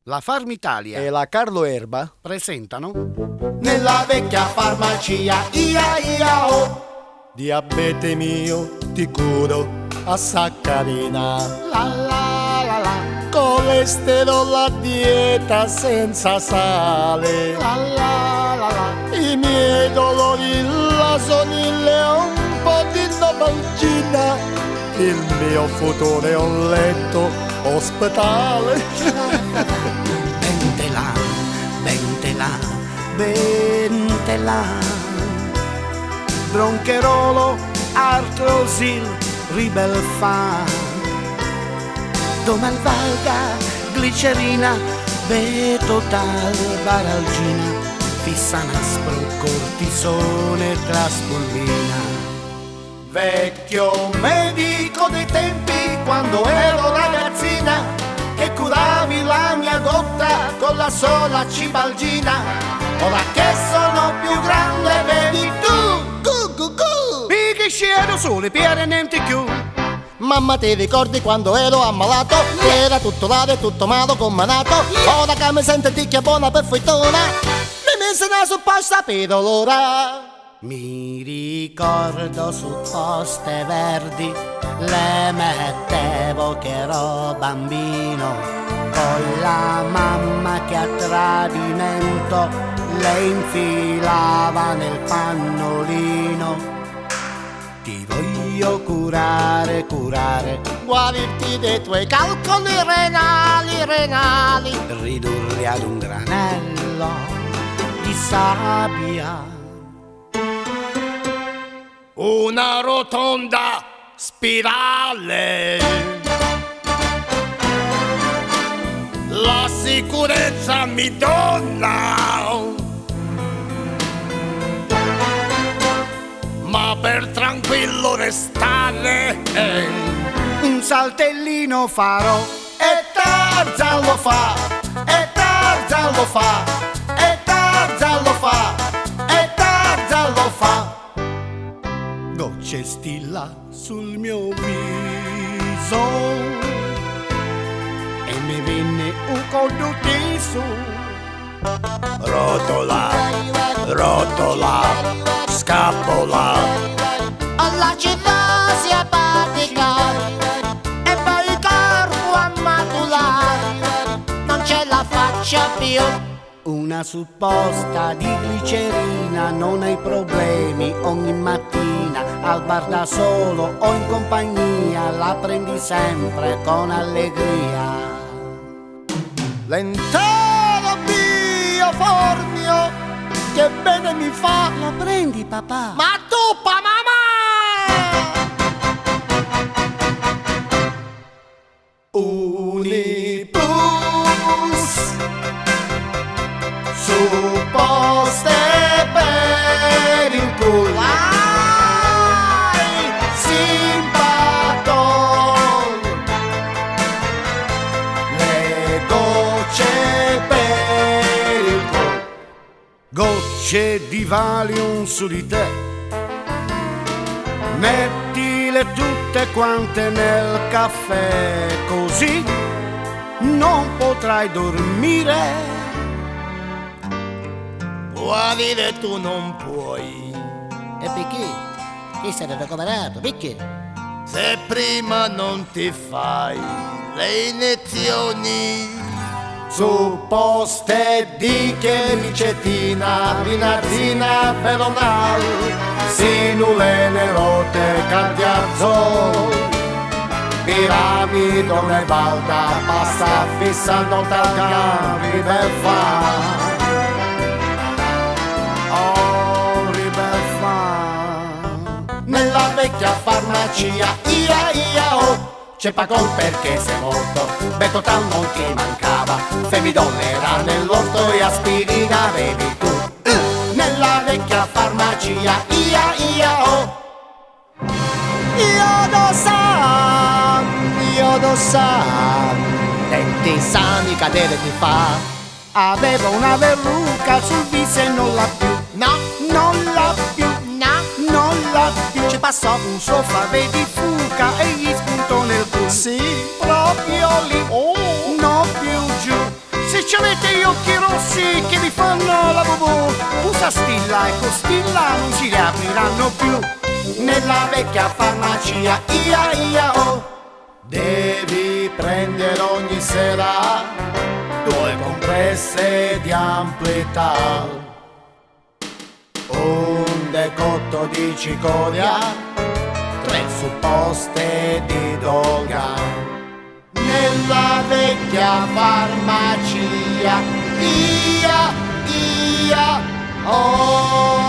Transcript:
La Farmitalia e la Carlo Erba presentano Nella vecchia farmacia, ia ia oh, Diabete mio, ti curo a saccarina. la la la la, Colesterolo a dieta senza sale. la la la la, I miei dolori, la sonille, un po' di nobalgina. Il mio futuro è un letto ospedale. Bentela, bentela, bentela. Broncherolo, artrosil, ribelfa. Domalvalga, glicerina, betotal, baralgina. Fissanaspro, cortisone, traspolmina. vecchio medico dei tempi quando ero ragazzina, che curavi la mia gotta con la sola cibalgina. Ora che sono più grande vedi tu, gu gu gu, E che scieno sole per niente più. Mamma, ti ricordi quando ero ammalato? Che era tutto raro e tutto malo come nato. Ora che mi sento di che buona per fortuna, mi mise una supposta pirolora. Mi ricordo su Poste Verdi, le mettevo che ero bambino, con la mamma che a tradimento le infilava nel pannolino. Ti voglio curare, curare, Guarirti dei tuoi calcoli renali. ridurli ad un granello di sabbia. una rotonda spirale. La sicurezza mi dona, ma per tranquillo restare Un saltellino farò, e Tarzan lo fa, e Tarzan lo fa, e Tarzan lo fa, e Tarzan lo fa. gocce stilla sul mio viso e mi venne un colpo teso. Rotola, rotola, scappola, Ho la cirrosi epatica e poi il corpo a maculare. Non ce la faccio più. Una supposta di glicerina, non hai problemi ogni mattina, al bar da solo o in compagnia, la prendi sempre con allegria. L'intero bioformio che bene mi fa. La prendi, papà? Ma tu, pa mamma! Unipus, supposte per il culo. Simpaton, le gocce per il culo. Gocce di Valium su di te, mettile tutte quante nel caffè, così non potrai dormire. Guarire tu non puoi, E perché? Che sei recuperato? Perché? se prima non ti fai le iniezioni. Supposte di che micetina, vinazina, veronal, sinulene, rote, cardiazol, piramidone, valda, passa fissando talcavi del fa. Oh, ribelfa. Nella vecchia farmacia, ia ia oh, c'è Pacol perché sei morto, Betotal non ti mancava, Femidon era nell'orto e aspirina avevi tu. Nella vecchia farmacia, ia ia oh, Io lo denti sani cadere ti fa. Aveva una verruca sul viso e non l'ha più. No, Non l'ha più, no, non l'ha più. ci passò. Un sofà vedi fuca e gli spuntò nel culo. Sì, Proprio lì, oh, non più giù. Si Se ci avete gli occhi rossi che vi fanno la bubù, usa Stilla e con Stilla non si riapriranno più. Nella vecchia farmacia, ia ia oh, devi prendere ogni sera 2 compresse di amplità, un decotto di cicoria, 3 supposte di Dogan. Nella vecchia farmacia, ia ia oh.